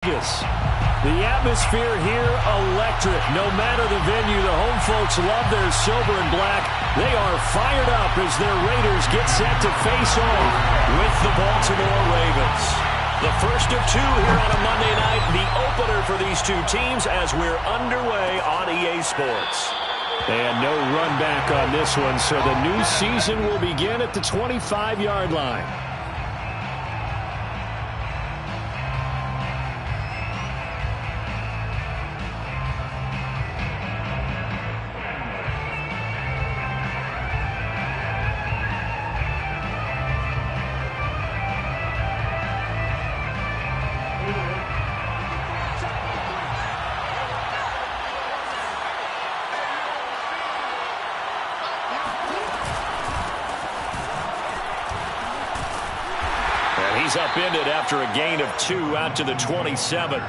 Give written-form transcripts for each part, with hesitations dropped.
The atmosphere here, electric. No matter the venue, the home folks love their silver and black. They are fired up as their Raiders get set to face off with the Baltimore Ravens. The first of two here on a Monday night, the opener for these two teams as we're underway on EA Sports. And no run back on this one, so the new season will begin at the 25-yard line. He's upended after a gain of 2 out to the 27.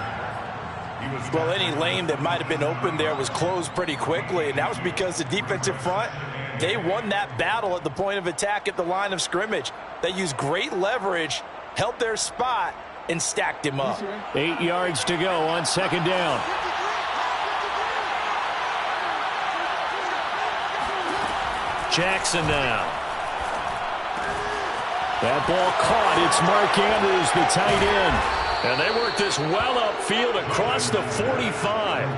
Well, any lane that might have been open there was closed pretty quickly, and that was because the defensive front, they won that battle at the point of attack at the line of scrimmage. They used great leverage, held their spot, and stacked him up. 8 yards to go on second down. Jackson now. That ball caught. It's Mark Andrews, the tight end. And they work this well upfield across the 45.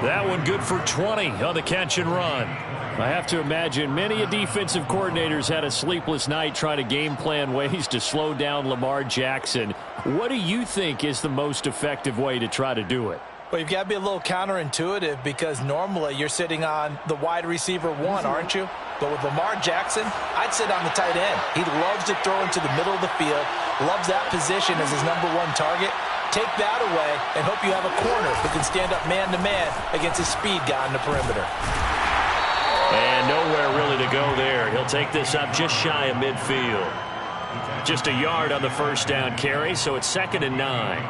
That one good for 20 on the catch and run. I have to imagine many defensive coordinators had a sleepless night trying to game plan ways to slow down Lamar Jackson. What do you think is the most effective way to try to do it? Well, you've got to be a little counterintuitive because normally you're sitting on the wide receiver one, aren't you? But with Lamar Jackson, I'd sit on the tight end. He loves to throw into the middle of the field, loves that position as his #1 target. Take that away and hope you have a corner who can stand up man-to-man against his speed guy on the perimeter. And nowhere really to go there. He'll take this up just shy of midfield. Just a yard on the first down carry, so it's 2nd and 9.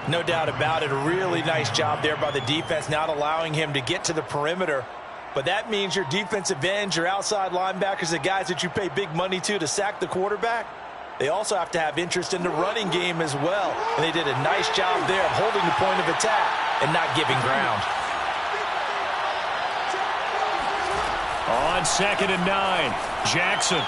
No doubt about it. A really nice job there by the defense, not allowing him to get to the perimeter. But that means your defensive ends, your outside linebackers, the guys that you pay big money to sack the quarterback, they also have to have interest in the running game as well. And they did a nice job there of holding the point of attack and not giving ground. On 2nd and 9, Jackson.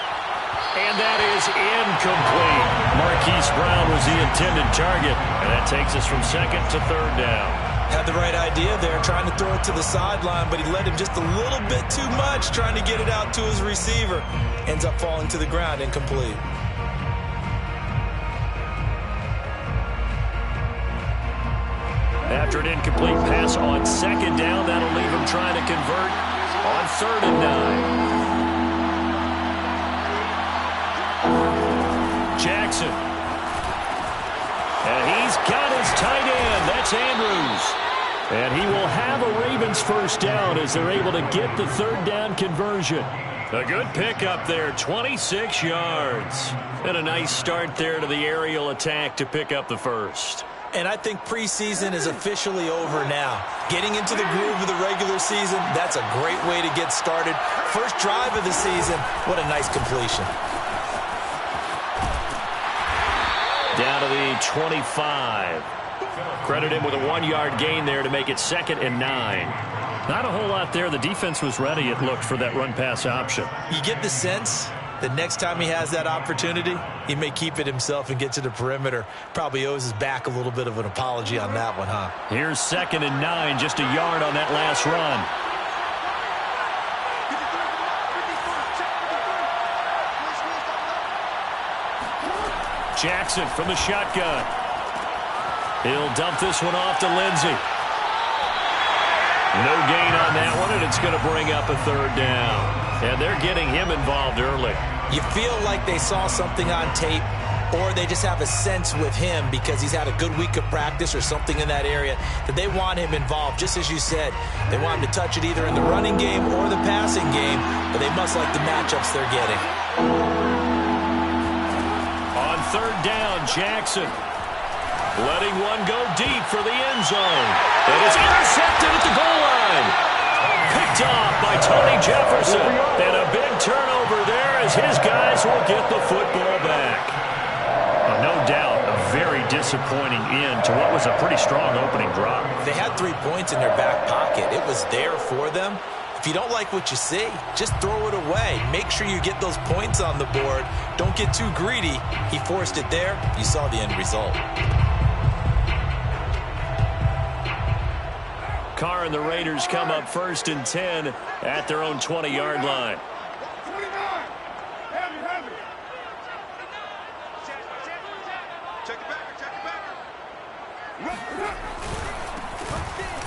And that is incomplete. Marquise Brown was the intended target. And that takes us from 2nd to 3rd down. Had the right idea there, trying to throw it to the sideline, but he let him just a little bit too much, trying to get it out to his receiver. Ends up falling to the ground, incomplete. After an incomplete pass on 2nd down, that'll leave him trying to convert on 3rd and 9. Jackson. And he's got his tight end. That's Andrews. And he will have a Ravens first down as they're able to get the 3rd down conversion. A good pickup there, 26 yards. And a nice start there to the aerial attack to pick up the first. And I think preseason is officially over now. Getting into the groove of the regular season, that's a great way to get started. First drive of the season, what a nice completion. Down to the 25. Credit him with a 1-yard gain there to make it 2nd and 9. Not a whole lot there. The defense was ready, it looked, for that run-pass option. You get the sense that next time he has that opportunity, he may keep it himself and get to the perimeter. Probably owes his back a little bit of an apology on that one, huh? Here's 2nd and 9, just a yard on that last run. Jackson from the shotgun. He'll dump this one off to Lindsey. No gain on that one, and it's going to bring up a 3rd down. And they're getting him involved early. You feel like they saw something on tape, or they just have a sense with him because he's had a good week of practice or something in that area that they want him involved. Just as you said, they want him to touch it either in the running game or the passing game, but they must like the matchups they're getting. On 3rd down, Jackson letting one go deep for the end zone. And it's intercepted at the goal line. Picked off by Tony Jefferson. And a big turnover there as his guys will get the football back. No doubt a very disappointing end to what was a pretty strong opening drive. They had 3 points in their back pocket. It was there for them. If you don't like what you see, just throw it away. Make sure you get those points on the board. Don't get too greedy. He forced it there. You saw the end result. Carr and the Raiders come up 1st and 10 at their own 20-yard line.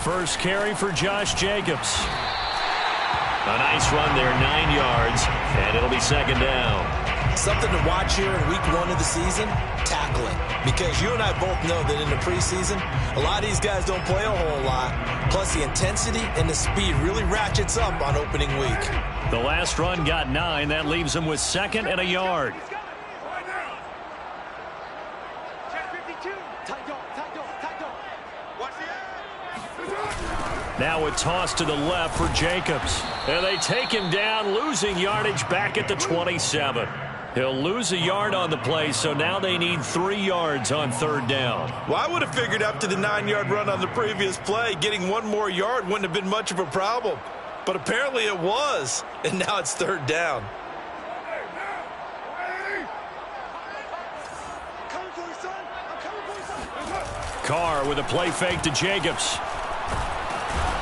First carry for Josh Jacobs. A nice run there, 9 yards, and it'll be 2nd down. Something to watch here in week 1 of the season, tackling. Because you and I both know that in the preseason, a lot of these guys don't play a whole lot. Plus, the intensity and the speed really ratchets up on opening week. The last run got 9. That leaves them with 2nd and a yard. Now a toss to the left for Jacobs. And they take him down, losing yardage back at the 27. He'll lose a yard on the play, so now they need 3 yards on 3rd down. Well, I would have figured after the 9-yard run on the previous play, getting 1 more yard wouldn't have been much of a problem. But apparently it was, and now it's 3rd down. Carr with a play fake to Jacobs.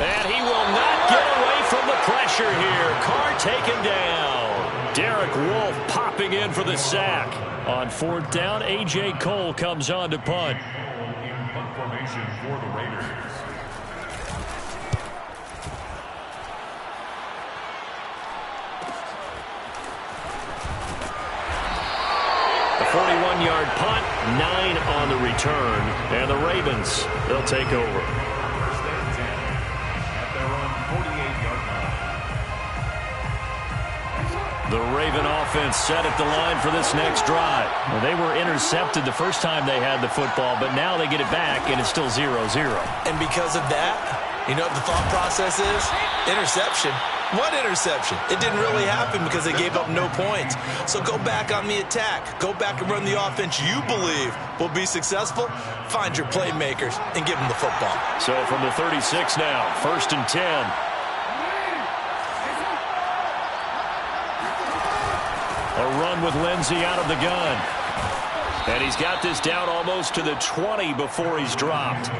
And he will not get away from the pressure here. Carr taken down. Derek Wolfe popping in for the sack. On 4th down, A.J. Cole comes on to punt. Punt formation for the Raiders. A 41-yard punt, 9 on the return. And the Ravens, they'll take over. The Raven offense set at the line for this next drive. Well, they were intercepted the first time they had the football, but now they get it back, and it's still 0-0. And because of that, you know what the thought process is? Interception. What interception? It didn't really happen because they gave up no points. So go back on the attack. Go back and run the offense you believe will be successful. Find your playmakers and give them the football. So from the 36 now, 1st and 10. A run with Lindsey out of the gun. And he's got this down almost to the 20 before he's dropped.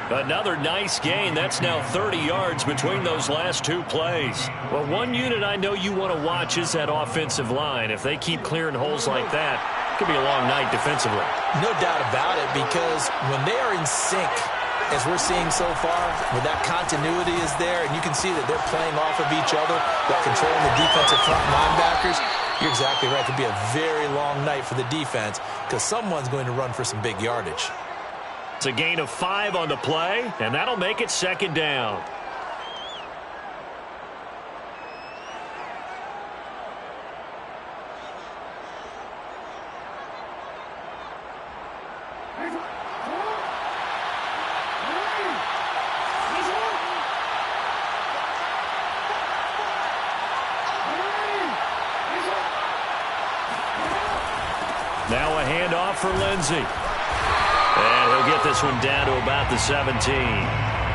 Another nice gain. That's now 30 yards between those last 2 plays. Well, one unit I know you want to watch is that offensive line. If they keep clearing holes like that, it could be a long night defensively. No doubt about it, because when they are in sync, as we're seeing so far, where that continuity is there, and you can see that they're playing off of each other while controlling the defensive front linebackers, you're exactly right. It could be a very long night for the defense because someone's going to run for some big yardage. It's a gain of 5 on the play, and that'll make it 2nd down. Now a handoff for Lindsey. And he'll get this one down to about the 17.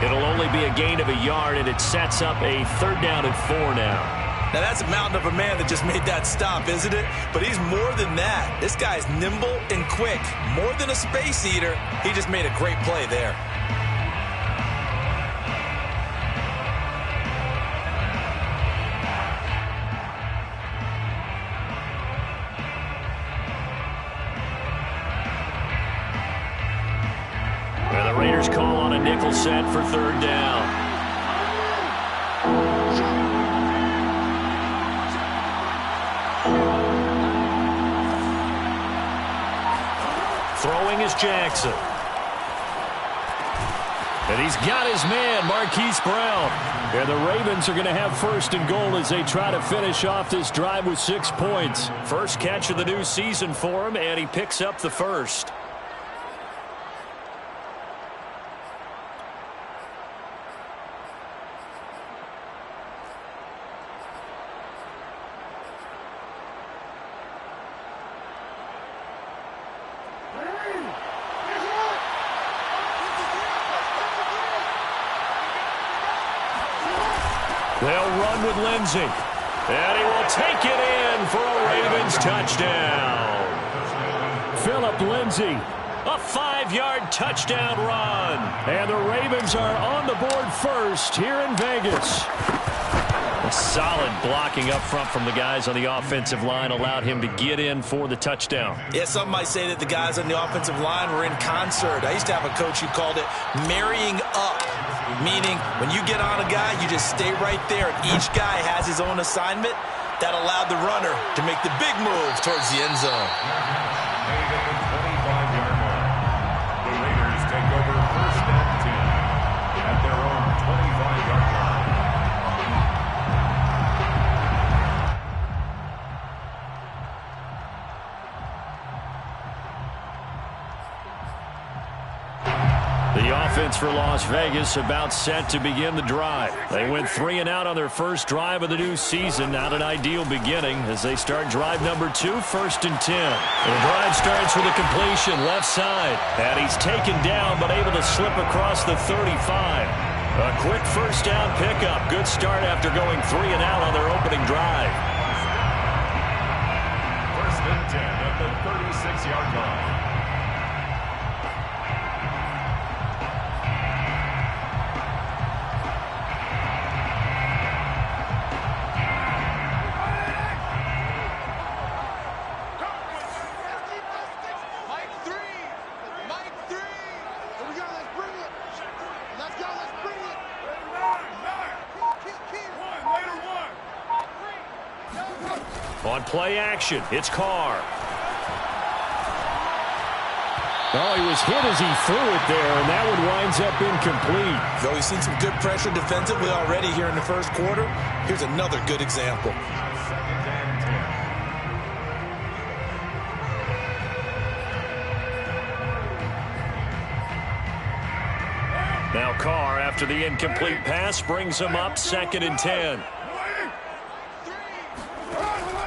It'll only be a gain of a yard, and it sets up a 3rd down and 4 now. Now that's a mountain of a man that just made that stop, isn't it? But he's more than that. This guy's nimble and quick. More than a space eater. He just made a great play there. Raiders call on a nickel set for 3rd down. Throwing is Jackson. And he's got his man, Marquise Brown. And the Ravens are going to have 1st and goal as they try to finish off this drive with 6 points. First catch of the new season for him, and he picks up the first. They'll run with Lindsey. And he will take it in for a Ravens touchdown. Phillip Lindsay, a 5-yard touchdown run. And the Ravens are on the board first here in Vegas. A solid blocking up front from the guys on the offensive line allowed him to get in for the touchdown. Yeah, some might say that the guys on the offensive line were in concert. I used to have a coach who called it marrying up, meaning when you get on a guy, you just stay right there. And each guy has his own assignment that allowed the runner to make the big move towards the end zone. Made at the 25-yard line. The Raiders take over first and 10 at their own 25-yard line. The offense for Las Vegas about set to begin the drive. They went 3 and out on their first drive of the new season. Not an ideal beginning as they start drive number 2, first and 10. The drive starts with a completion left side. And he's taken down but able to slip across the 35. A quick first down pickup. Good start after going 3 and out on their opening drive. First and 10 at the 36-yard line. On play action, it's Carr. Oh, he was hit as he threw it there, and that one winds up incomplete. Though we've seen some good pressure defensively already here in the first quarter, here's another good example. Second and 10. Now Carr, after the incomplete pass, brings him up 2nd and 10.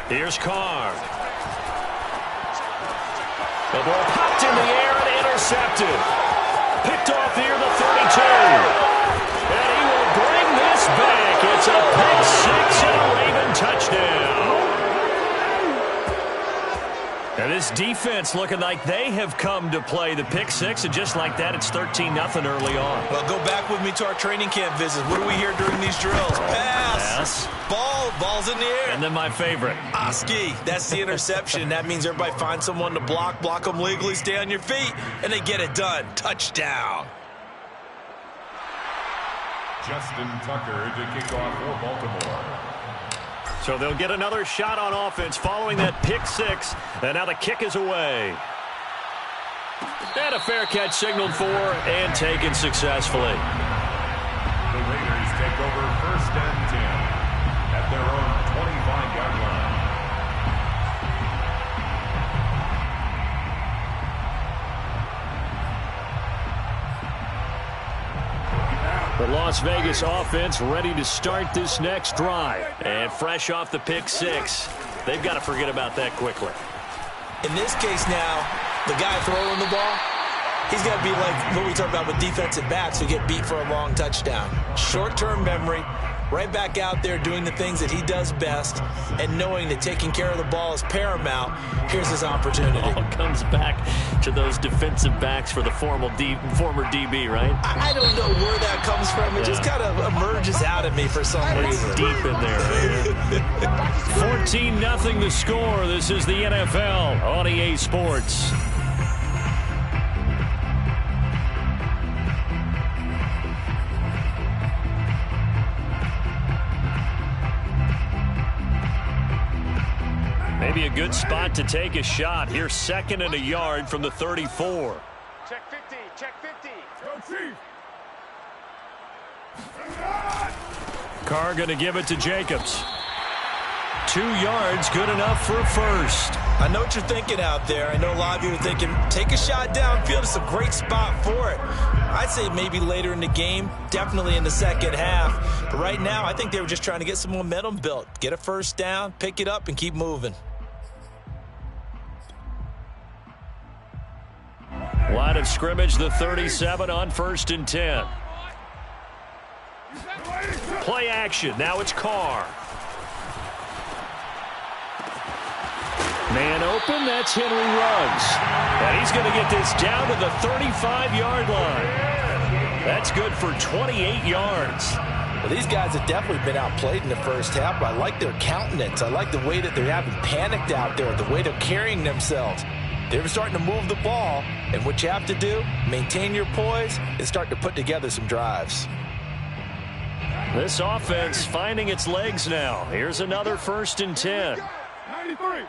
Here's Carr. The ball popped in the air and intercepted. Picked off near the 32. And he will bring this back. It's a pick 6 and a Raven touchdown. And this defense looking like they have come to play the pick 6, and just like that, it's 13-0 early on. Well, go back with me to our training camp visits. What do we hear during these drills? Pass. Ball's in the air. And then my favorite. Oski, that's the interception. That means everybody finds someone to block them legally, stay on your feet, and they get it done. Touchdown. Justin Tucker to kick off for Baltimore. So they'll get another shot on offense following that pick 6. And now the kick is away. And a fair catch signaled for and taken successfully. The Raiders take over first and 10 at their own 25-yard line. The Las Vegas offense ready to start this next drive. And fresh off the pick 6, they've got to forget about that quickly. In this case now, the guy throwing the ball, he's got to be like what we talk about with defensive backs who get beat for a long touchdown. Short-term memory, right back out there doing the things that he does best, and knowing that taking care of the ball is paramount. Here's his opportunity. All comes back to those defensive backs for the former DB, right? I don't know where that comes from. It just kind of emerges out of me for some reason. Deep in there. 14-0 the score. This is the NFL on EA Sports. Maybe a good spot to take a shot. Here, 2nd and a yard from the 34. Check 50, check 50. Go Chief! Carr going to give it to Jacobs. 2 yards, good enough for a first. I know what you're thinking out there. I know a lot of you are thinking, take a shot downfield. It's a great spot for it. I'd say maybe later in the game, definitely in the second half. But right now, I think they were just trying to get some momentum built. Get a first down, pick it up, and keep moving. Line of scrimmage, the 37 on 1st and 10. Play action. Now it's Carr. Man open. That's Henry Ruggs. And he's going to get this down to the 35-yard line. That's good for 28 yards. Well, these guys have definitely been outplayed in the first half, but I like their countenance. I like the way that they're having panicked out there, the way they're carrying themselves. They're starting to move the ball, and what you have to do, maintain your poise and start to put together some drives. This offense finding its legs now. Here's another 1st and 10. 93.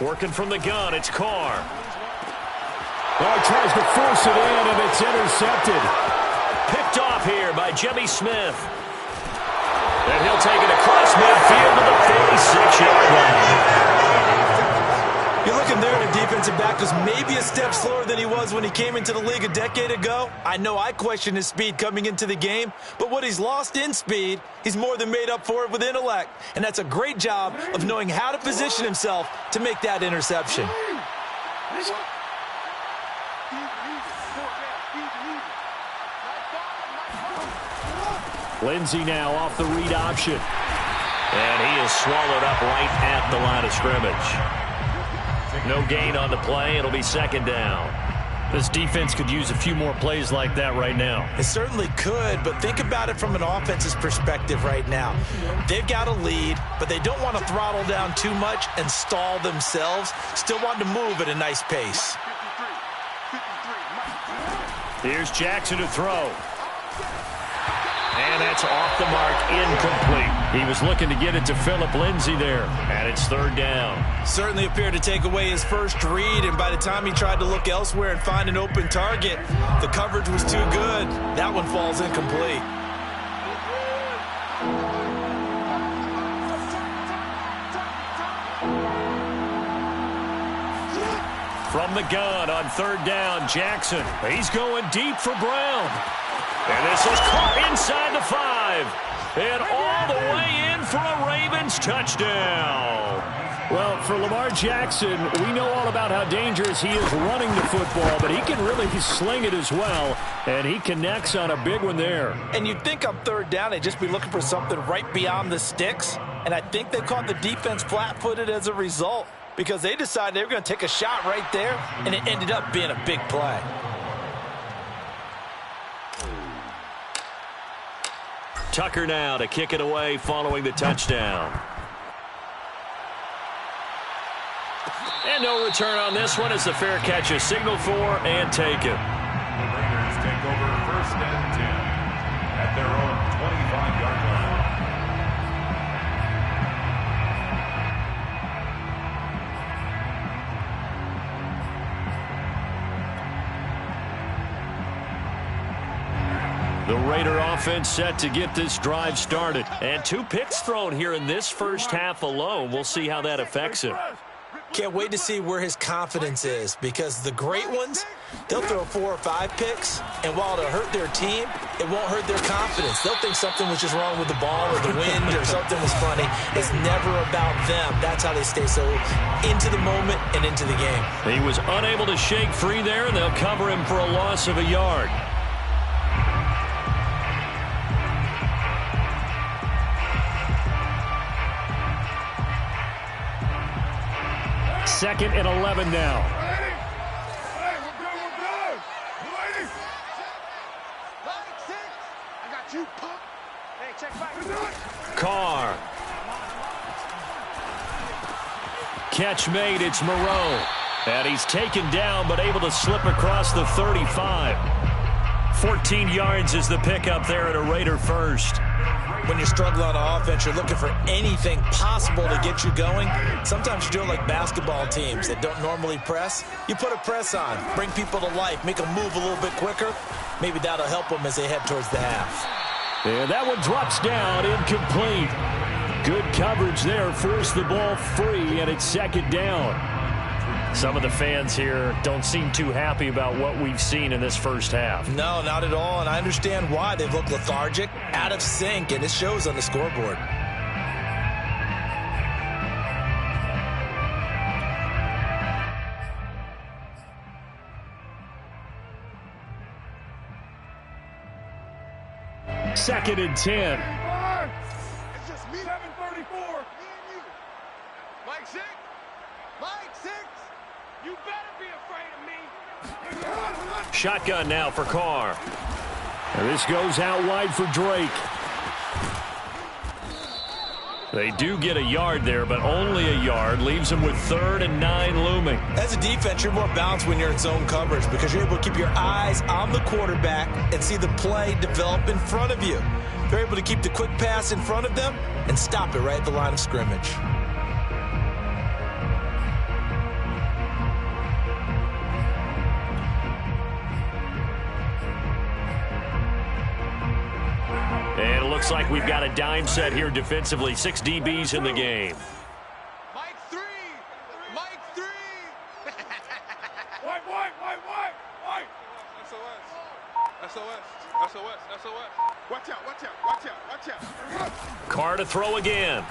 Working from the gun, it's Carr. Oh, he tries to force it in, and it's intercepted. Picked off here by Jimmy Smith. And he'll take it across midfield to the 46-yard line. You're looking there at a defensive back who's maybe a step slower than he was when he came into the league a decade ago. I know I questioned his speed coming into the game, but what he's lost in speed, he's more than made up for it with intellect. And that's a great job of knowing how to position himself to make that interception. Lindsey now off the read option. And he is swallowed up right at the line of scrimmage. No gain on the play. It'll be 2nd down. This defense could use a few more plays like that right now. It certainly could, but think about it from an offense's perspective right now. They've got a lead, but they don't want to throttle down too much and stall themselves. Still want to move at a nice pace. Here's Jackson to throw. And that's off the mark, incomplete. He was looking to get it to Phillip Lindsay there, and it's 3rd down. Certainly appeared to take away his first read, and by the time he tried to look elsewhere and find an open target, the coverage was too good. That one falls incomplete. From the gun on 3rd down, Jackson. He's going deep for Brown. And this is caught inside the 5. And all the way in for a Ravens touchdown. Well, for Lamar Jackson, we know all about how dangerous he is running the football, but he can really sling it as well, and he connects on a big one there. And you'd think on 3rd down they'd just be looking for something right beyond the sticks, and I think they caught the defense flat-footed as a result because they decided they were going to take a shot right there, and it ended up being a big play. Tucker now to kick it away following the touchdown. And no return on this one as the fair catch is signaled for and taken. The Raiders take over 1st and 10 at their own 25-yard line. The Raider offense set to get this drive started. And 2 picks thrown here in this first half alone. We'll see how that affects him. Can't wait to see where his confidence is because the great ones, they'll throw 4 or 5 picks, and while it'll hurt their team, it won't hurt their confidence. They'll think something was just wrong with the ball or the wind or something was funny. It's never about them. That's how they stay so into the moment and into the game. He was unable to shake free there, and they'll cover him for a loss of a yard. 2nd and 11 now. Carr. Catch made, it's Moreau. And he's taken down but able to slip across the 35. 14 yards is the pickup there at a Raider first. When you're struggling on offense, you're looking for anything possible to get you going. Sometimes you do it like basketball teams that don't normally press. You put a press on, bring people to life, make them move a little bit quicker. Maybe that'll help them as they head towards the half. And that one drops down, incomplete. Good coverage there, forced the ball free, and it's 2nd down. Some of the fans here don't seem too happy about what we've seen in this first half. No, not at all, and I understand why. They look lethargic, out of sync, and it shows on the scoreboard. 2nd and 10. It's just me. 734. Me and you. Mike 6. Mike 6. You better be afraid of me. Shotgun now for Carr. And this goes out wide for Drake. They do get a yard there, but only a yard. Leaves them with 3rd and 9 looming. As a defense, you're more balanced when you're in zone coverage because you're able to keep your eyes on the quarterback and see the play develop in front of you. They're able to keep the quick pass in front of them and stop it right at the line of scrimmage. And it looks like we've got a dime set here defensively. 6 DBs in the game. Mike 3. Mike 3. White. SOS. Watch out. Carr to throw again.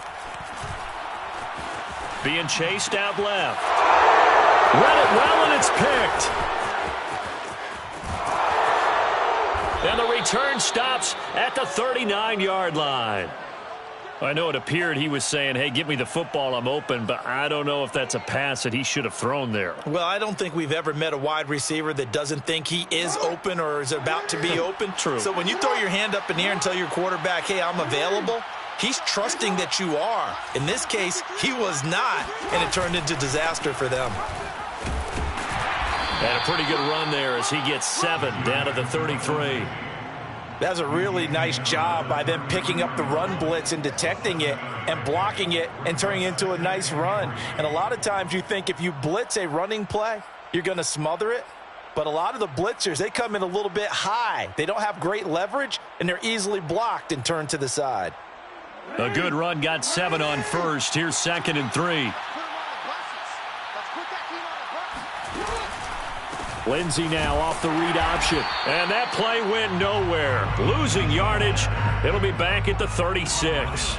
Being chased out left. Read it well, and it's picked. And the return stops at the 39-yard line. I know it appeared he was saying, hey, give me the football, I'm open, but I don't know if that's a pass that he should have thrown there. Well, I don't think we've ever met a wide receiver that doesn't think he is open or is about to be open. True. So when you throw your hand up in the air and tell your quarterback, hey, I'm available, he's trusting that you are. In this case, he was not, and it turned into disaster for them. And a pretty good run there as he gets 7 down to the 33. That's a really nice job by them picking up the run blitz and detecting it and blocking it and turning it into a nice run. And a lot of times you think if you blitz a running play, you're going to smother it. But a lot of the blitzers, they come in a little bit high. They don't have great leverage, and they're easily blocked and turned to the side. A good run, got 7 on first. Here's 2nd and 3. Lindsey now off the read option. And that play went nowhere. Losing yardage. It'll be back at the 36.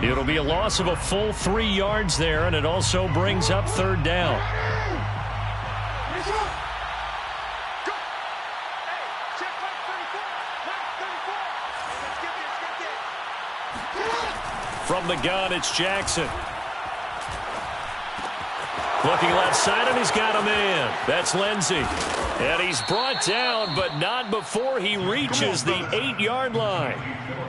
It'll be a loss of a full 3 yards there, and it also brings up 3rd down. From the gun, it's Jackson. Looking left side, and he's got a man. That's Lindsey. And he's brought down, but not before he reaches the 8-yard line.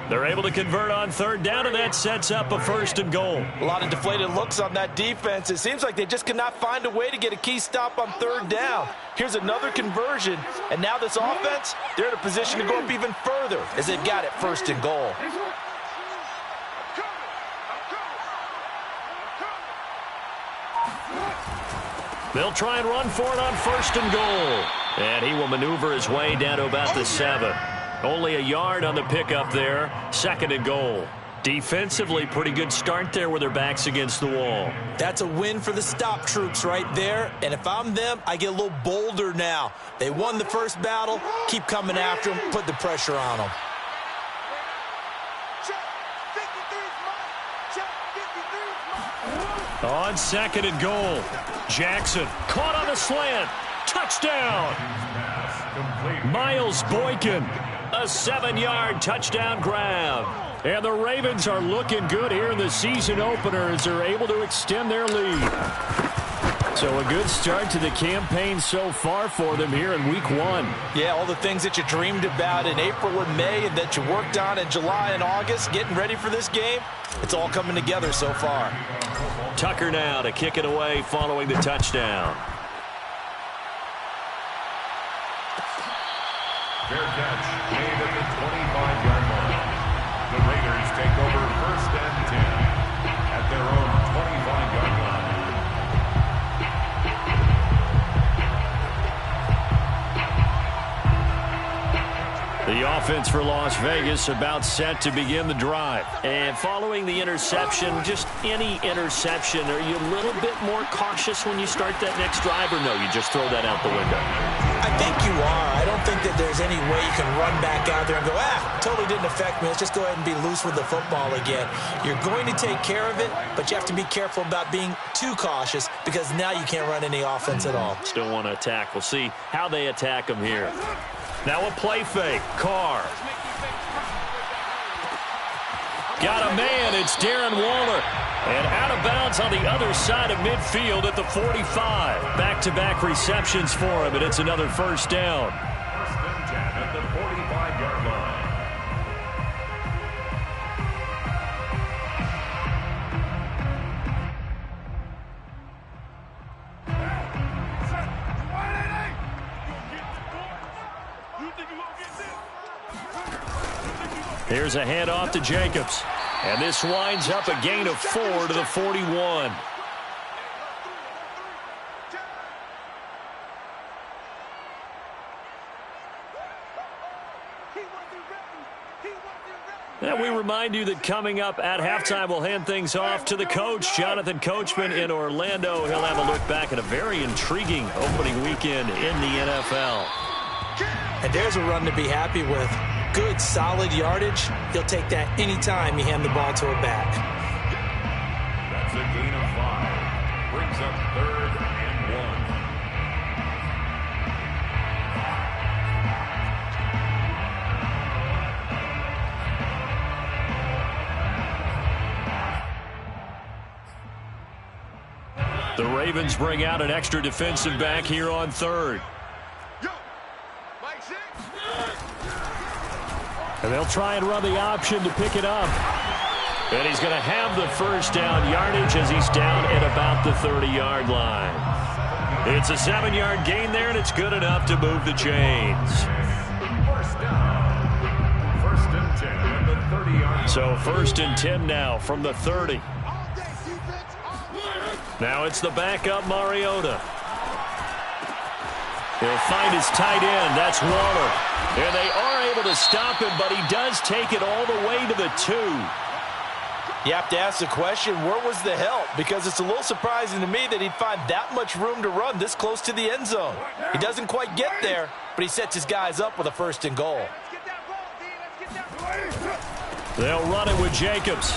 They're able to convert on 3rd down, and that sets up a 1st and goal. A lot of deflated looks on that defense. It seems like they just cannot find a way to get a key stop on 3rd down. Here's another conversion, and now this offense, they're in a position to go up even further as they've got it 1st and goal. They'll try and run for it on 1st and goal. And he will maneuver his way down to about the 7. Only a yard on the pickup there. 2nd and goal. Defensively, pretty good start there with their backs against the wall. That's a win for the stop troops right there. And if I'm them, I get a little bolder now. They won the first battle. Keep coming after them. Put the pressure on them. On 2nd and goal, Jackson caught on a slant. Touchdown. Miles Boykin, a 7-yard touchdown grab. And the Ravens are looking good here in the season opener as they're able to extend their lead. So a good start to the campaign so far for them here in week 1. Yeah, all the things that you dreamed about in April and May and that you worked on in July and August, getting ready for this game, it's all coming together so far. Tucker now to kick it away following the touchdown. Fair catch made at the 25-yard line. The Raiders take over 1st and 10 at their own 25-yard line. The offense for Las Vegas about set to begin the drive. And following the interception, just any interception, are you a little bit more cautious when you start that next drive, or no, you just throw that out the window? I think you are. I don't think that there's any way you can run back out there and go, totally didn't affect me. Let's just go ahead and be loose with the football again. You're going to take care of it, but you have to be careful about being too cautious because now you can't run any offense at all. Still want to attack. We'll see how they attack them here. Now a play fake. Carr. Got a man. It's Darren Waller. And out of bounds on the other side of midfield at the 45. Back-to-back receptions for him, and it's another first down. First and 10 at the 45-yard line. Here's a handoff to Jacobs. And this winds up a gain of 4 to the 41. And we remind you that coming up at halftime, we'll hand things off to the coach, Jonathan Coachman in Orlando. He'll have a look back at a very intriguing opening weekend in the NFL. And there's a run to be happy with. Good, solid yardage. He'll take that anytime you hand the ball to a back. That's a gain of 5. Brings up 3rd and 1. The Ravens bring out an extra defensive back here on 3rd. And they'll try and run the option to pick it up. And he's going to have the first down yardage as he's down at about the 30-yard line. It's a 7-yard gain there, and it's good enough to move the chains. First down. First and 10 at the 30-yard line. So 1st and 10 now from the 30. Now it's the backup Mariota. He'll find his tight end. That's Waller. And they are able to stop him, but he does take it all the way to the 2. You have to ask the question, where was the help? Because it's a little surprising to me that he'd find that much room to run this close to the end zone. He doesn't quite get there, but he sets his guys up with a 1st and goal. They'll run it with Jacobs.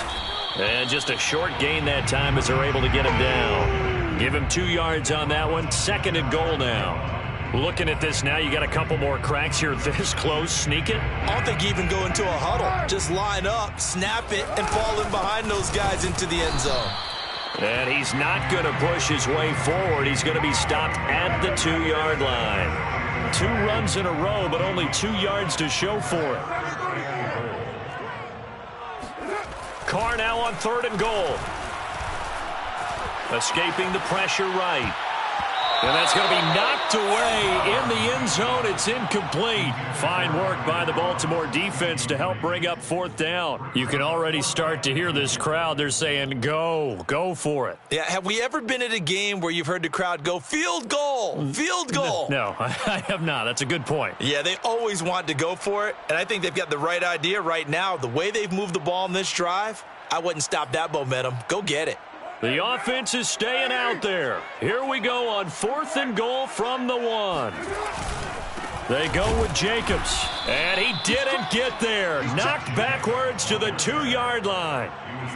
And just a short gain that time as they're able to get him down. Give him 2 yards on that one. 2nd and goal now. Looking at this now, you got a couple more cracks here this close. Sneak it. I don't think even go into a huddle. Just line up, snap it, and fall in behind those guys into the end zone. And he's not going to push his way forward. He's going to be stopped at the 2-yard line. 2 runs in a row, but only 2 yards to show for it. Carr now on 3rd and goal. Escaping the pressure right. And that's going to be knocked away in the end zone. It's incomplete. Fine work by the Baltimore defense to help bring up 4th down. You can already start to hear this crowd. They're saying, go for it. Yeah, have we ever been at a game where you've heard the crowd go, field goal, field goal? No, I have not. That's a good point. Yeah, they always want to go for it, and I think they've got the right idea right now. The way they've moved the ball in this drive, I wouldn't stop that momentum. Go get it. The offense is staying out there. Here we go on 4th and goal from the 1. They go with Jacobs. And he didn't get there. Knocked backwards to the 2-yard line.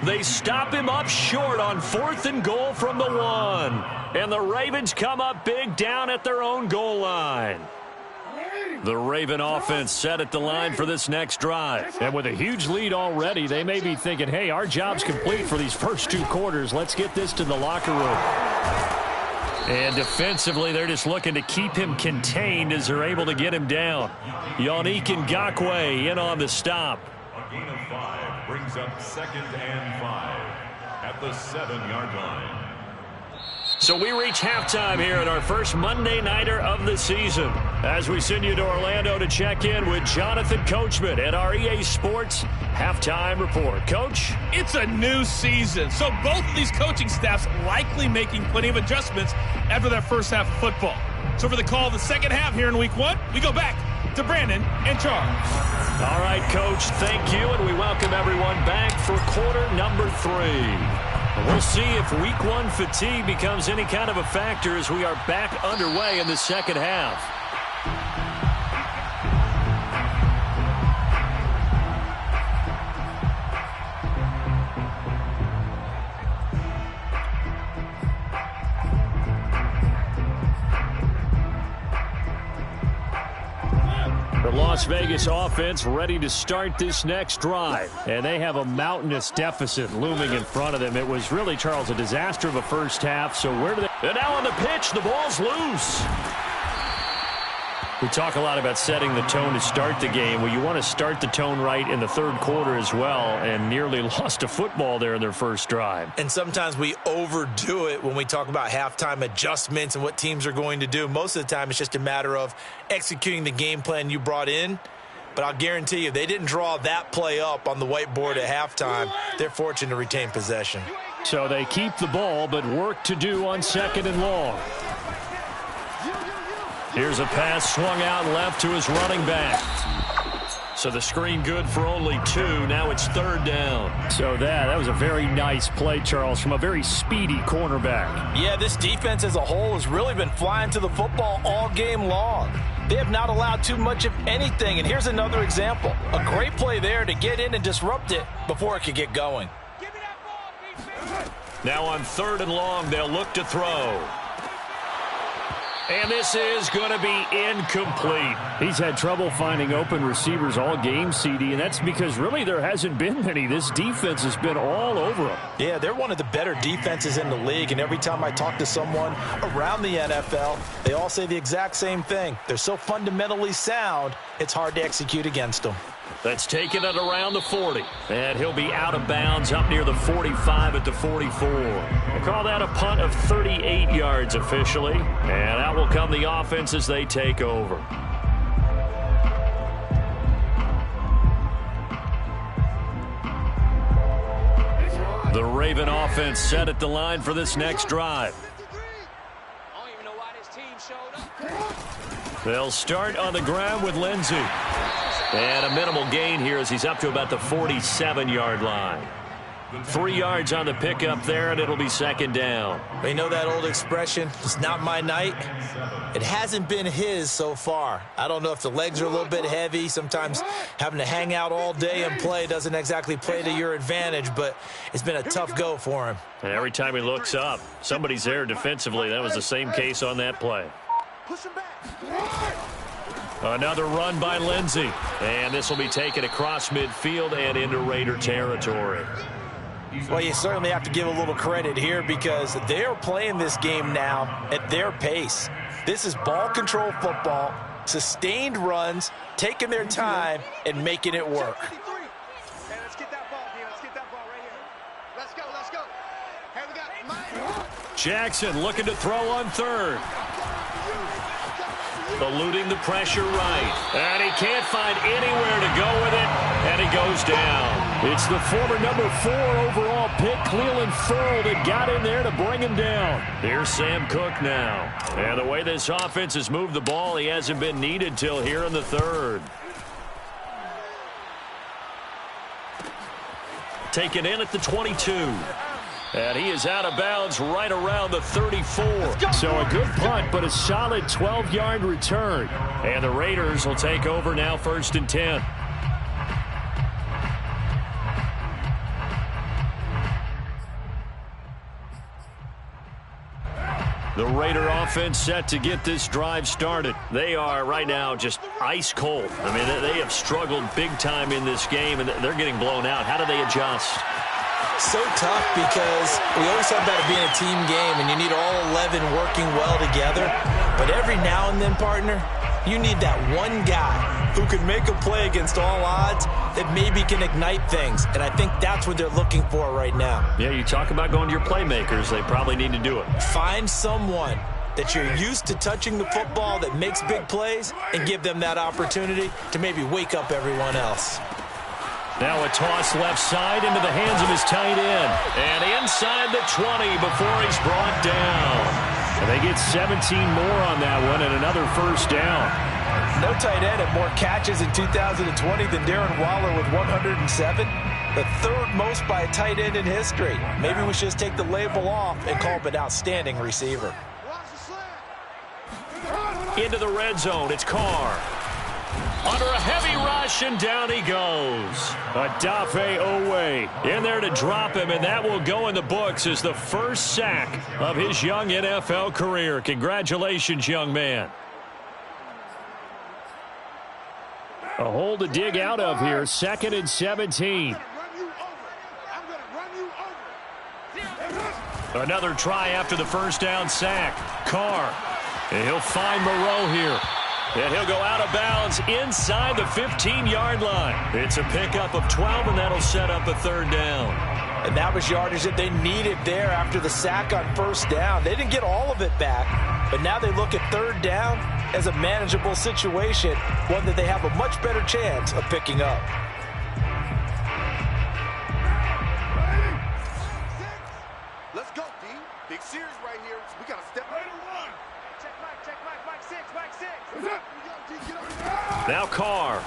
They stop him up short on 4th and goal from the 1. And the Ravens come up big down at their own goal line. The Raven offense set at the line for this next drive. And with a huge lead already, they may be thinking, hey, our job's complete for these first 2 quarters. Let's get this to the locker room. And defensively, they're just looking to keep him contained as they're able to get him down. Yannick Ngakoue in on the stop. A gain of 5 brings up 2nd and 5 at the 7-yard line. So we reach halftime here at our first Monday Nighter of the season as we send you to Orlando to check in with Jonathan Coachman at our EA Sports Halftime Report. Coach? It's a new season, so both of these coaching staffs likely making plenty of adjustments after that first half of football. So for the call of the second half here in Week 1, we go back to Brandon and Charles. All right, Coach, thank you, and we welcome everyone back for quarter number 3. We'll see if Week 1 fatigue becomes any kind of a factor as we are back underway in the second half. The Las Vegas offense ready to start this next drive. And they have a mountainous deficit looming in front of them. It was really, Charles, a disaster of a first half. So where do they... And now on the pitch, the ball's loose. We talk a lot about setting the tone to start the game. Well, you want to start the tone right in the third quarter as well, and nearly lost a football there in their first drive. And sometimes we overdo it when we talk about halftime adjustments and what teams are going to do. Most of the time, it's just a matter of executing the game plan you brought in. But I'll guarantee you, they didn't draw that play up on the whiteboard at halftime. They're fortunate to retain possession. So they keep the ball, but work to do on second and long. Here's a pass swung out left to his running back. So the screen good for only 2. Now it's third down. So that was a very nice play, Charles, from a very speedy cornerback. Yeah, this defense as a whole has really been flying to the football all game long. They have not allowed too much of anything. And here's another example. A great play there to get in and disrupt it before it could get going. Now on third and long, they'll look to throw. And this is going to be incomplete. He's had trouble finding open receivers all game, CD, and that's because really there hasn't been many. This defense has been all over them. Yeah, they're one of the better defenses in the league, and every time I talk to someone around the NFL, they all say the exact same thing. They're so fundamentally sound, it's hard to execute against them. That's taken it around the 40. And he'll be out of bounds up near the 45 at the 44. We'll call that a punt of 38 yards officially. And out will come the offense as they take over. The Raven offense set at the line for this next drive. I don't even know why this team showed up. They'll start on the ground with Lindsey. And a minimal gain here as he's up to about the 47-yard line. 3 yards on the pickup there, and it'll be second down. You know that old expression, it's not my night? It hasn't been his so far. I don't know if the legs are a little bit heavy. Sometimes having to hang out all day and play doesn't exactly play to your advantage, but it's been a tough go for him. And every time he looks up, somebody's there defensively. That was the same case on that play. Push him back. Another run by Lindsey. And this will be taken across midfield and into Raider territory. Well, you certainly have to give a little credit here because they're playing this game now at their pace. This is ball control football, sustained runs, taking their time, and making it work. Hey, let's get that ball, D. Let's get that ball right here. Let's go, let's go. Hey, we got Mike. Jackson looking to throw on third. Eluding the pressure right. And he can't find anywhere to go with it. And he goes down. It's the former number 4 overall pick, Cleveland Ferrell, that got in there to bring him down. Here's Sam Cook now. And the way this offense has moved the ball, he hasn't been needed till here in the third. Taken in at the 22. And he is out of bounds right around the 34. So a good punt, but a solid 12-yard return. And the Raiders will take over now, 1st and 10. The Raider offense set to get this drive started. They are right now just ice cold. I mean, they have struggled big time in this game, and they're getting blown out. How do they adjust? So tough because we always talk about it being a team game and you need all 11 working well together. But every now and then, partner, you need that one guy who can make a play against all odds that maybe can ignite things. And I think that's what they're looking for right now. Yeah, you talk about going to your playmakers. They probably need to do it. Find someone that you're used to touching the football that makes big plays and give them that opportunity to maybe wake up everyone else. Now a toss left side into the hands of his tight end. And inside the 20 before he's brought down. And they get 17 more on that one and another first down. No tight end had more catches in 2020 than Darren Waller with 107. The third most by a tight end in history. Maybe we should just take the label off and call him an outstanding receiver. Into the red zone, it's Carr. Under a heavy rush, and down he goes. Adafe Owe in there to drop him, and that will go in the books as the first sack of his young NFL career. Congratulations, young man. A hole to dig out of here. 2nd and 17. Another try after the first down sack. Carr. And he'll find Moreau here. And he'll go out of bounds inside the 15-yard line. It's a pickup of 12, and that'll set up a 3rd down. And that was yardage that they needed there after the sack on 1st down. They didn't get all of it back, but now they look at 3rd down as a manageable situation, one that they have a much better chance of picking up. Let's go, D. Big series right here. So we got to step right and run. Check Mike 6, Mike 6. Now Carr.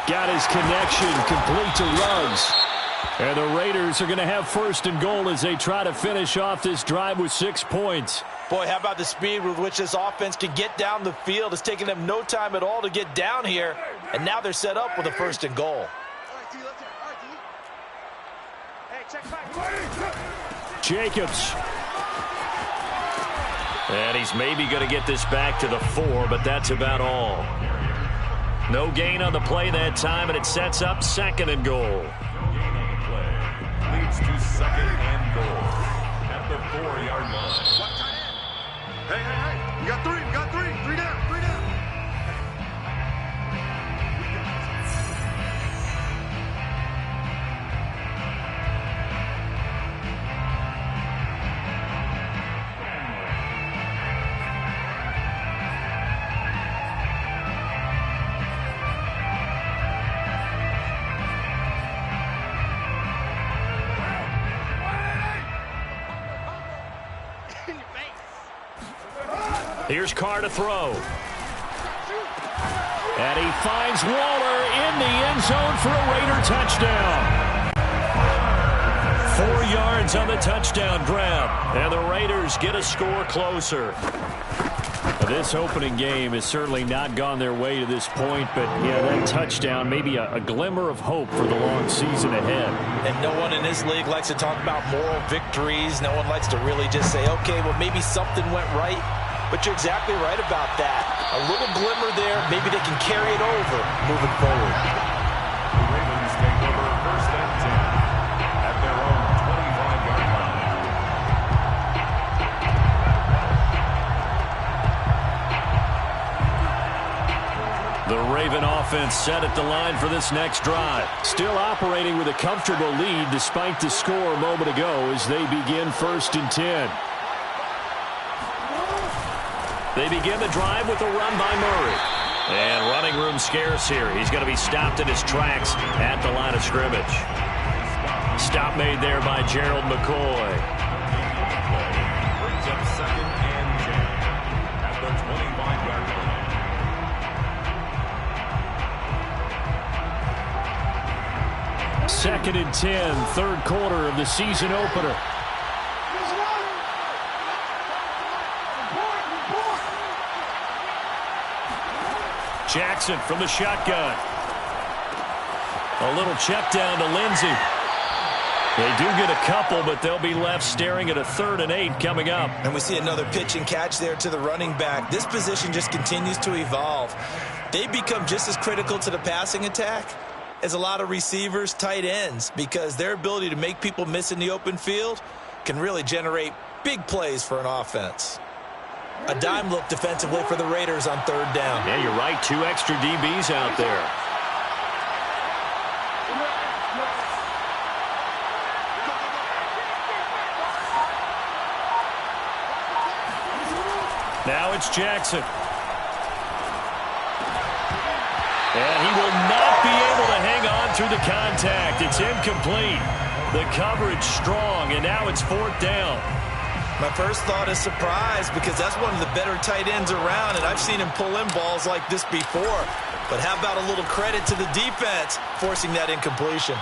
Got his connection complete to Ruggs. And the Raiders are going to have 1st and goal as they try to finish off this drive with 6 points. Boy, how about the speed with which this offense can get down the field? It's taking them no time at all to get down here. And now they're set up with a 1st and goal. All right, D, let's all right, D. Hey, check Mike. Jacobs. And he's maybe going to get this back to the 4, but that's about all. No gain on the play that time, and it sets up 2nd and goal. No gain on the play. Leads to 2nd and goal at the 4-yard line. Hey. We got 3. We got 3. 3 down. 3 down. Here's Carr to throw. And he finds Waller in the end zone for a Raider touchdown. 4 yards on the touchdown grab. And the Raiders get a score closer. This opening game has certainly not gone their way to this point, but yeah, that touchdown, maybe a glimmer of hope for the long season ahead. And no one in this league likes to talk about moral victories. No one likes to really just say, okay, well, maybe something went right. But you're exactly right about that. A little glimmer there. Maybe they can carry it over moving forward. The Ravens take over 1st and 10 at their own 25-yard line. The Raven offense set at the line for this next drive. Still operating with a comfortable lead despite the score a moment ago as they begin 1st and 10. They begin the drive with a run by Murray. And running room scarce here. He's going to be stopped in his tracks at the line of scrimmage. Stop made there by Gerald McCoy. Brings up 2nd and 10 at the 25-yard line. 2nd and 10, 3rd quarter of the season opener. Jackson from the shotgun. A little check down to Lindsey. They do get a couple, but they'll be left staring at a 3rd and 8 coming up. And we see another pitch and catch there to the running back. This position just continues to evolve. They become just as critical to the passing attack as a lot of receivers, tight ends, because their ability to make people miss in the open field can really generate big plays for an offense. A dime look defensively for the Raiders on 3rd down. Yeah, you're right. 2 extra DBs out there. Now it's Jackson. And he will not be able to hang on through the contact. It's incomplete. The coverage strong, and now it's 4th down. My first thought is surprise, because that's one of the better tight ends around, and I've seen him pull in balls like this before. But how about a little credit to the defense forcing that incompletion?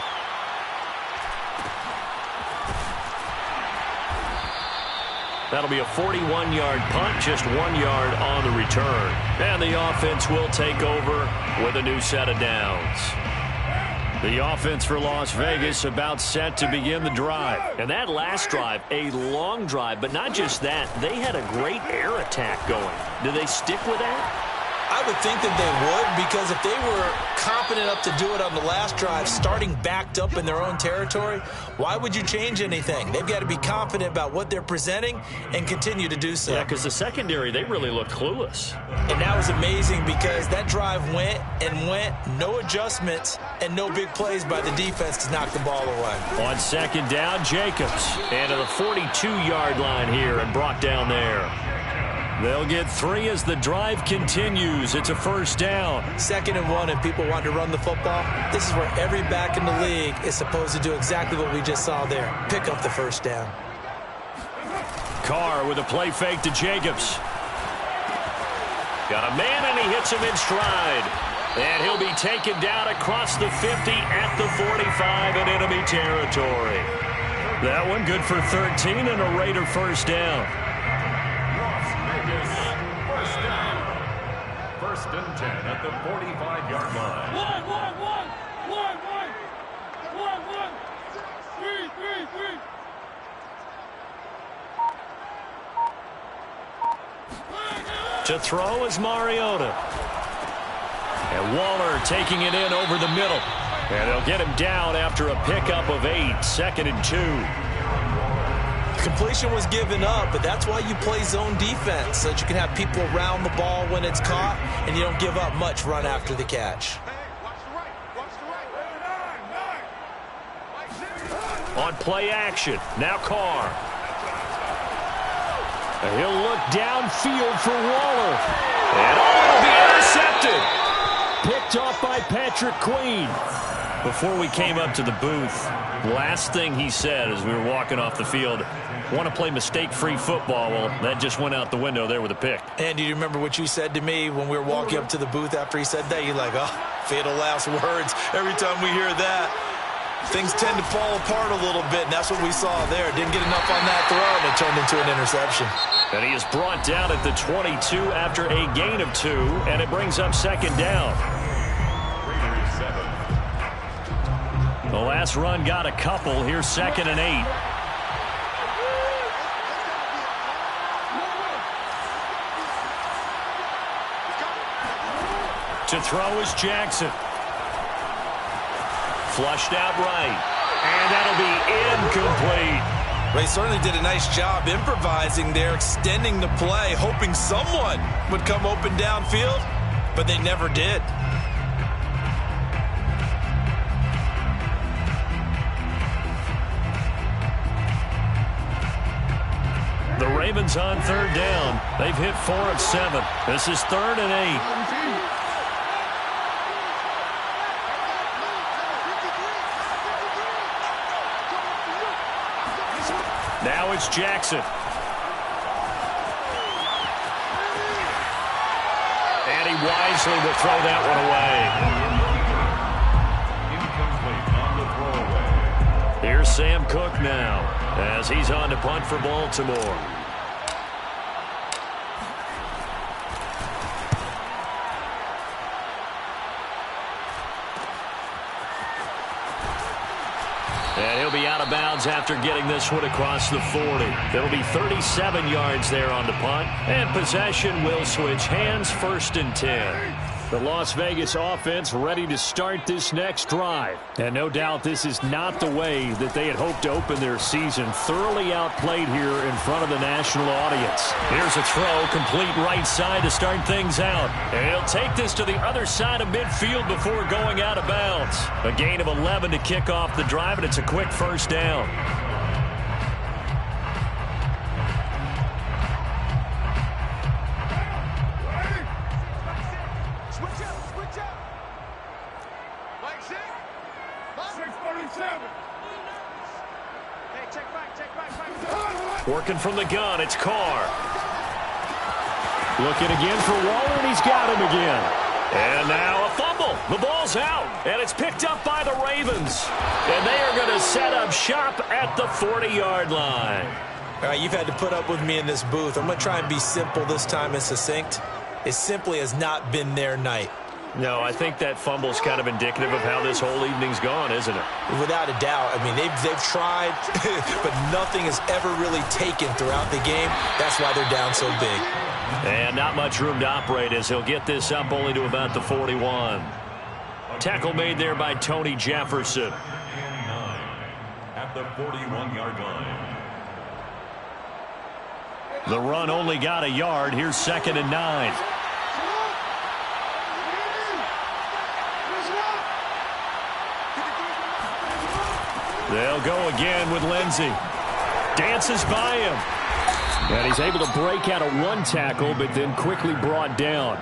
That'll be a 41-yard punt, just 1 yard on the return. And the offense will take over with a new set of downs. The offense for Las Vegas about set to begin the drive. And that last drive, a long drive, but not just that. They had a great air attack going. Do they stick with that? I would think that they would, because if they were confident enough to do it on the last drive, starting backed up in their own territory, why would you change anything? They've got to be confident about what they're presenting and continue to do so. Yeah, because the secondary, they really looked clueless. And that was amazing because that drive went and went, no adjustments and no big plays by the defense to knock the ball away. On second down, Jacobs. And to the 42-yard line here and brought down there. They'll get 3 as the drive continues. It's a first down. 2nd and 1, and people want to run the football. This is where every back in the league is supposed to do exactly what we just saw there. Pick up the first down. Carr with a play fake to Jacobs. Got a man, and he hits him in stride. And he'll be taken down across the 50 at the 45 in enemy territory. That one good for 13 and a Raider first down. First down. 1st and 10 at the 45-yard line. 1, 1, 1. 3, 3, 3. To throw is Mariota. And Waller taking it in over the middle. And they'll get him down after a pickup of 8. 2nd and 2. Completion was given up, but that's why you play zone defense, so that you can have people around the ball when it's caught, and you don't give up much run after the catch. On play action, now Carr. And he'll look downfield for Waller. And it'll be intercepted. Picked off by Patrick Queen. Before we came up to the booth, last thing he said as we were walking off the field, want to play mistake-free football. Well, that just went out the window there with a pick. And do you remember what you said to me when we were walking up to the booth after he said that? You're like, oh, fatal last words. Every time we hear that, things tend to fall apart a little bit, and that's what we saw there. Didn't get enough on that throw, and it turned into an interception. And he is brought down at the 22 after a gain of 2, and it brings up 2nd down. The last run got a couple. Here's 2nd and 8. To throw is Jackson. Flushed out right. And that'll be incomplete. They certainly did a nice job improvising there, extending the play, hoping someone would come open downfield, but they never did. The Ravens on 3rd down. They've hit 4 of 7. This is 3rd and 8. Now it's Jackson. And he wisely will throw that one away. Incomplete on the throwaway. Here's Sam Cook now as he's on to punt for Baltimore. And he'll be out of bounds after getting this one across the 40. There'll be 37 yards there on the punt. And possession will switch hands, 1st and 10. The Las Vegas offense ready to start this next drive. And no doubt this is not the way that they had hoped to open their season. Thoroughly outplayed here in front of the national audience. Here's a throw, complete right side to start things out. And he'll take this to the other side of midfield before going out of bounds. A gain of 11 to kick off the drive, and it's a quick first down. Working from the gun, it's Carr. Looking again for Waller, and he's got him again. And now a fumble. The ball's out, and it's picked up by the Ravens. And they are going to set up shop at the 40-yard line. All right, you've had to put up with me in this booth. I'm going to try and be simple this time and succinct. It simply has not been their night. No, I think that fumble's kind of indicative of how this whole evening's gone, isn't it? Without a doubt. I mean, they've tried, but nothing has ever really taken throughout the game. That's why they're down so big. And not much room to operate as he'll get this up only to about the 41. Tackle made there by Tony Jefferson. At the 41-yard line. The run only got a yard. Here's 2nd and 9. They'll go again with Lindsey. Dances by him. And he's able to break out of one tackle, but then quickly brought down.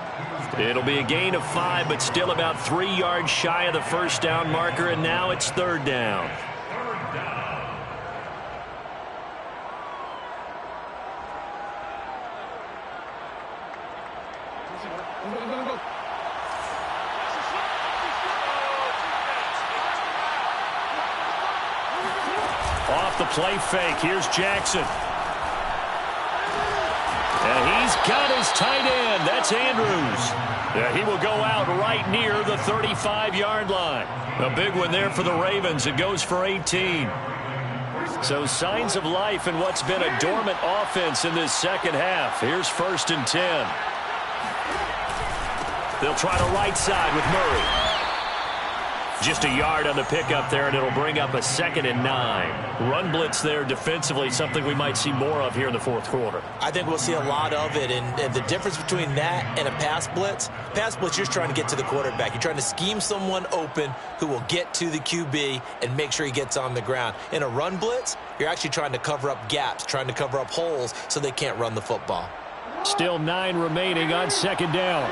It'll be a gain of 5, but still about 3 yards shy of the first down marker, and now it's 3rd down. Off the play fake, here's Jackson. And he's got his tight end. That's Andrews. He will go out right near the 35-yard line. A big one there for the Ravens. It goes for 18. So signs of life in what's been a dormant offense in this second half. Here's 1st and 10. They'll try to right side with Murray. Just a yard on the pickup there, and it'll bring up a 2nd and 9. Run blitz there defensively, something we might see more of here in the 4th quarter. I think we'll see a lot of it, and the difference between that and a pass blitz, you're just trying to get to the quarterback. You're trying to scheme someone open who will get to the QB and make sure he gets on the ground. In a run blitz, you're actually trying to cover up gaps, trying to cover up holes so they can't run the football. Still 9 remaining on 2nd down.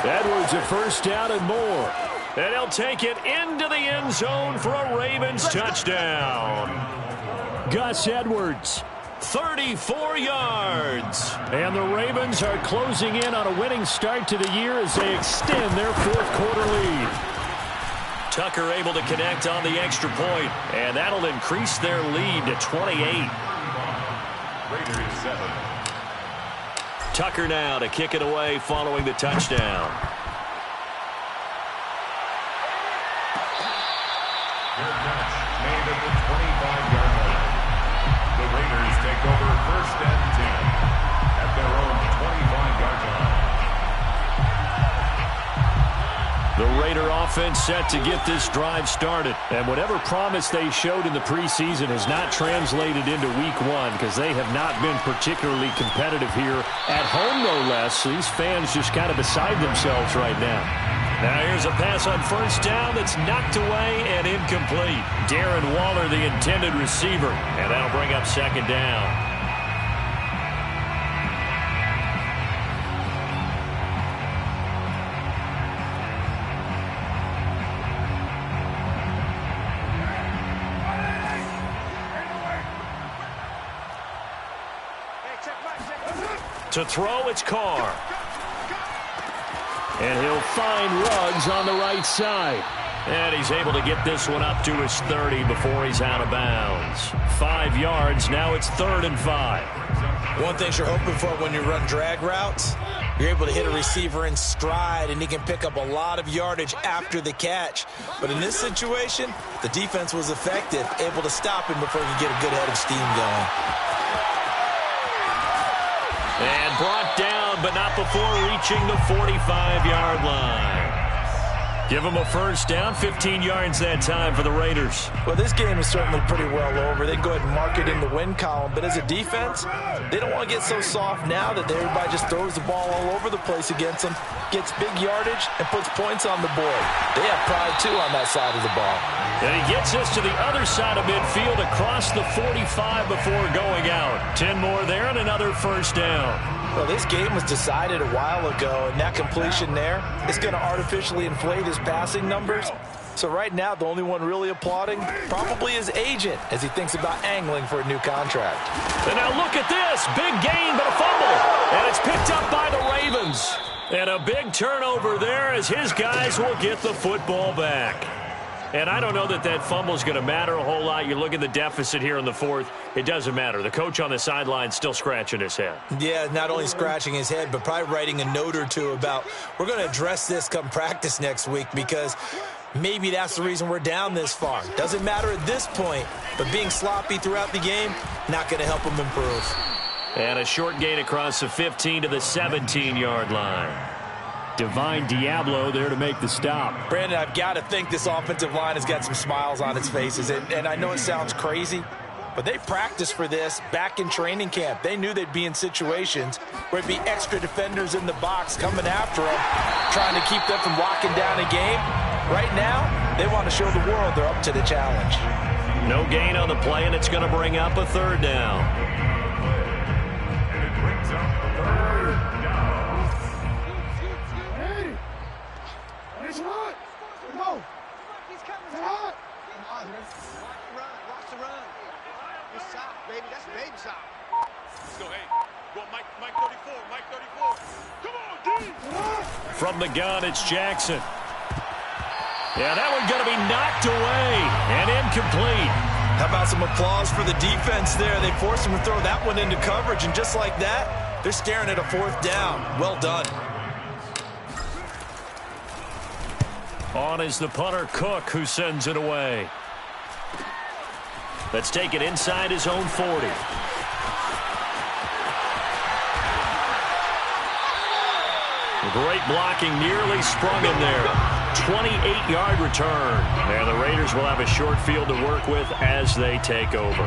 Edwards a 1st down and more. And he'll take it into the end zone for a Ravens touchdown. Gus Edwards, 34 yards. And the Ravens are closing in on a winning start to the year as they extend their 4th quarter lead. Tucker able to connect on the extra point, and that'll increase their lead to 28. Raiders 7. Tucker now to kick it away following the touchdown. Fair catch made at the 25-yard line. The Raiders take over 1st and 10 at their own 25-yard line. The Raider offense set to get this drive started. And whatever promise they showed in the preseason has not translated into week 1 because they have not been particularly competitive here at home, no less. These fans just kind of beside themselves right now. Now here's a pass on 1st down that's knocked away and incomplete. Darren Waller, the intended receiver. And that'll bring up 2nd down. To throw, it's Carr. And he'll find Ruggs on the right side. And he's able to get this one up to his 30 before he's out of bounds. 5 yards, now it's 3rd and 5. One thing you're hoping for when you run drag routes, you're able to hit a receiver in stride, and he can pick up a lot of yardage after the catch. But in this situation, the defense was effective, able to stop him before he could get a good head of steam going. And brought down, but not before reaching the 45-yard line. Give them a 1st down, 15 yards that time for the Raiders. Well, this game is certainly pretty well over. They can go ahead and mark it in the win column. But as a defense, they don't want to get so soft now that everybody just throws the ball all over the place against them, gets big yardage, and puts points on the board. They have pride, too, on that side of the ball. And he gets us to the other side of midfield across the 45 before going out. 10 more there and another 1st down. Well, this game was decided a while ago, and that completion there is going to artificially inflate his passing numbers. So right now, the only one really applauding probably his agent as he thinks about angling for a new contract. And now look at this. Big gain, but a fumble. And it's picked up by the Ravens. And a big turnover there as his guys will get the football back. And I don't know that that fumble is going to matter a whole lot. You look at the deficit here in the 4th. It doesn't matter. The coach on the sideline still scratching his head. Yeah, not only scratching his head, but probably writing a note or two about we're going to address this come practice next week because Maybe that's the reason we're down this far. Doesn't matter at this point, but being sloppy throughout the game, not going to help them improve. And a short gain across the 15 to the 17-yard line. Divine Diablo there to make the stop. Brandon, I've got to think this offensive line has got some smiles on its faces. And I know it sounds crazy, but they practiced for this back in training camp. They knew they'd be in situations where it'd be extra defenders in the box coming after them, trying to keep them from locking down a game. Right now, they want to show the world they're up to the challenge. No gain on the play, and it's going to bring up a third down. And it brings up third down. Hey! It's hot! No! He's coming! It's hot! Watch the run. It's sock, baby. That's baby sock. Let's go, hey. Go on, Mike 34. Mike 34. Come on, D! From the gun, it's Jackson. Yeah, that one's going to be knocked away and incomplete. How about some applause for the defense there? They forced him to throw that one into coverage, and just like that, they're staring at a fourth down. Well done. On is the punter, Cook, who sends it away. Let's take it inside his own 40. Great blocking, nearly sprung him there. 28-yard return. And the Raiders will have a short field to work with as they take over.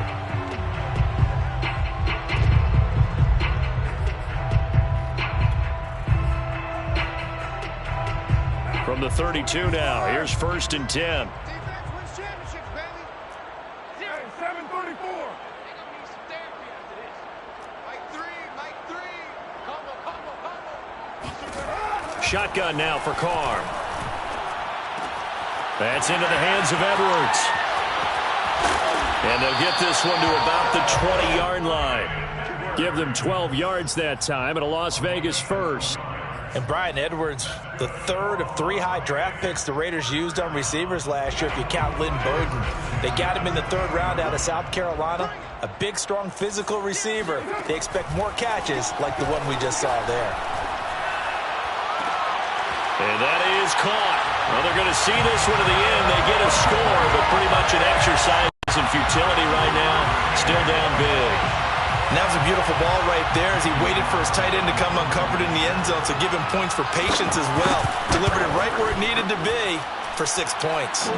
From the 32 now, here's 1st and 10. Defense wins championships, baby. Hey, 734. They're gonna need some therapy after this. Mike 3. Combo. Shotgun now for Carr. That's into the hands of Edwards. And they'll get this one to about the 20-yard line. Give them 12 yards that time and a Las Vegas first. And Brian Edwards, the third of 3 high draft picks the Raiders used on receivers last year, if you count Lynn Bowden. They got him in the 3rd round out of South Carolina. A big, strong, physical receiver. They expect more catches like the one we just saw there. And that is caught. Well, they're going to see this one to the end. They get a score, but pretty much an exercise in futility right now. Still down big. And that was a beautiful ball right there as he waited for his tight end to come uncovered in the end zone, so give him points for patience as well. Delivered it right where it needed to be for 6 points.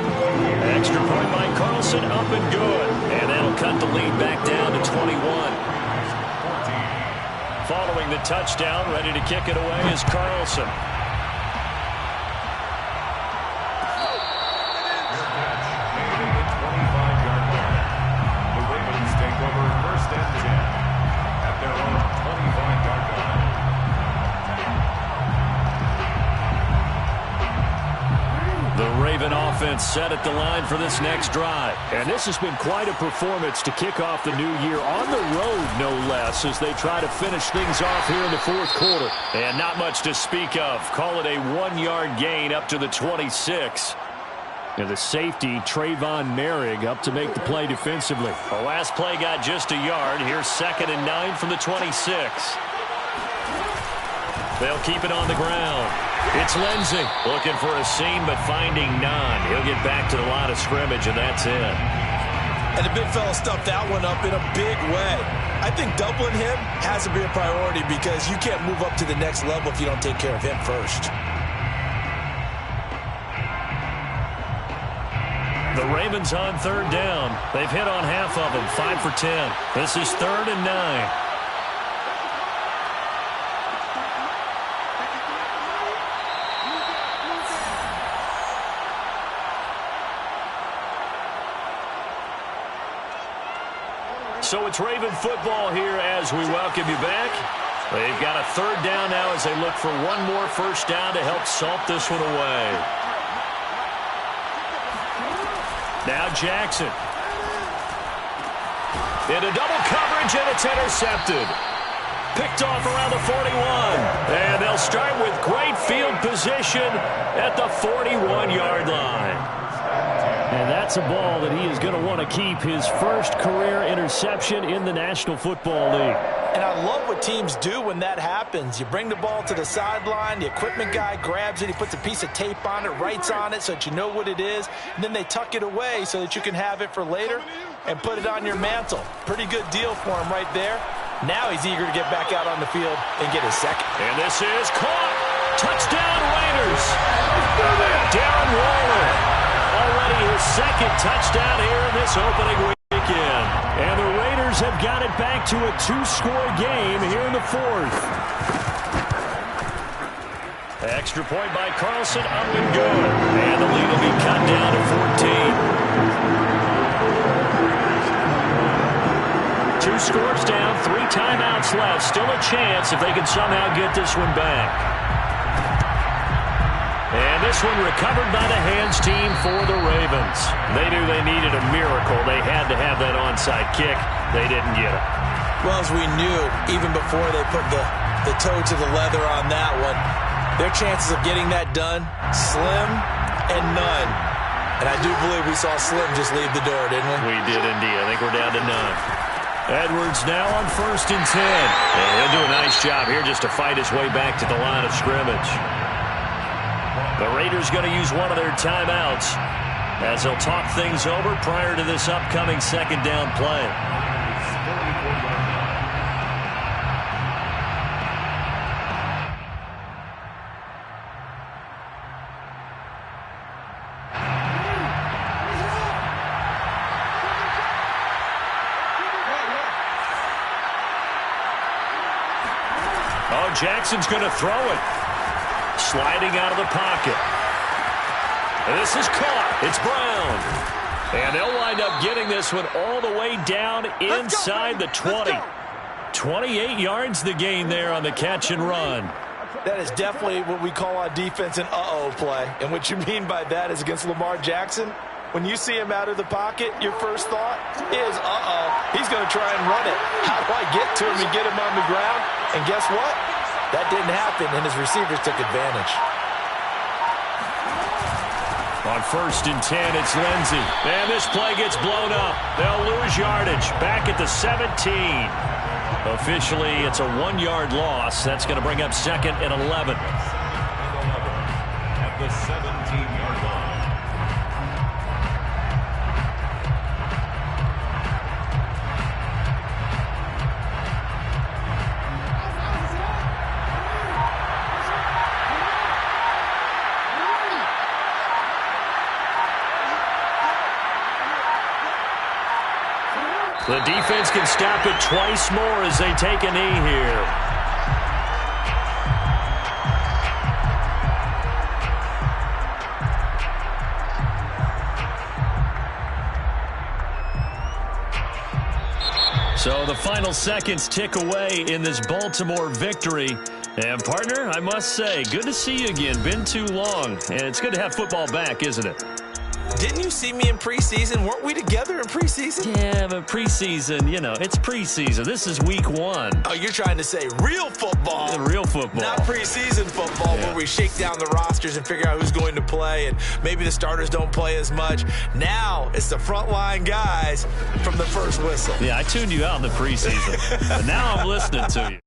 Extra point by Carlson, up and good. And that'll cut the lead back down to 21. Following the touchdown, ready to kick it away is Carlson. Raven offense set at the line for this next drive. And this has been quite a performance to kick off the new year on the road, no less, as they try to finish things off here in the 4th quarter. And not much to speak of. Call it a 1-yard gain up to the 26. And the safety, Trayvon Merrick, up to make the play defensively. The last play got just a yard. Here's 2nd and 9 from the 26. They'll keep it on the ground. It's Lindsey looking for a seam, but finding none. He'll get back to the line of scrimmage, and that's it. And the big fella stuffed that one up in a big way. I think doubling him has to be a priority because you can't move up to the next level if you don't take care of him first. The Ravens on 3rd down. They've hit on half of them, 5 for 10. This is 3rd and 9. So it's Raven football here as we welcome you back. They've got a 3rd down now as they look for one more first down to help salt this one away. Now Jackson. Into double coverage, and it's intercepted. Picked off around the 41. And they'll start with great field position at the 41-yard line. And that's a ball that he is going to want to keep, his first career interception in the National Football League. And I love what teams do when that happens. You bring the ball to the sideline, the equipment guy grabs it, he puts a piece of tape on it, writes on it so that you know what it is, and then they tuck it away so that you can have it for later and put it on your mantle. Pretty good deal for him right there. Now he's eager to get back out on the field and get his second. And this is caught. Touchdown Raiders. Darren Waller. Already his second touchdown here in this opening weekend. And the Raiders have got it back to a 2-score game here in the fourth. Extra point by Carlson, up and good. And the lead will be cut down to 14. 2 scores down, 3 timeouts left. Still a chance if they can somehow get this one back. And this one recovered by the hands team for the Ravens. They knew they needed a miracle. They had to have that onside kick. They didn't get it. Well, as we knew, even before they put the toe to the leather on that one, their chances of getting that done, slim and none. And I do believe we saw Slim just leave the door, didn't we? We did indeed. I think we're down to none. Edwards now on 1st and 10. And he'll do a nice job here just to fight his way back to the line of scrimmage. The Raiders going to use one of their timeouts as they'll talk things over prior to this upcoming second down play. Oh, Jackson's going to throw it. Sliding out of the pocket. And this is caught. It's Brown. And they'll wind up getting this one all the way down inside the 20. 28 yards the gain there on the catch and run. That is definitely what we call on defense an uh-oh play. And what you mean by that is against Lamar Jackson, when you see him out of the pocket, your first thought is, uh-oh, he's going to try and run it. How do I get to him and get him on the ground? And guess what? That didn't happen, and his receivers took advantage. On 1st and 10, it's Lindsey. And this play gets blown up. They'll lose yardage. Back at the 17. Officially, it's a 1-yard loss. That's going to bring up 2nd and 11. At the 17-yard line. The defense can stop it twice more as they take a knee here. So the final seconds tick away in this Baltimore victory. And, partner, I must say, good to see you again. Been too long. And it's good to have football back, isn't it? Didn't you see me in preseason? Weren't we together in preseason? Yeah, but preseason, you know, it's preseason. This is week 1. Oh, you're trying to say real football. Real football. Not preseason football where we shake down the rosters and figure out who's going to play, and maybe the starters don't play as much. Now it's the frontline guys from the first whistle. Yeah, I tuned you out in the preseason. But now I'm listening to you.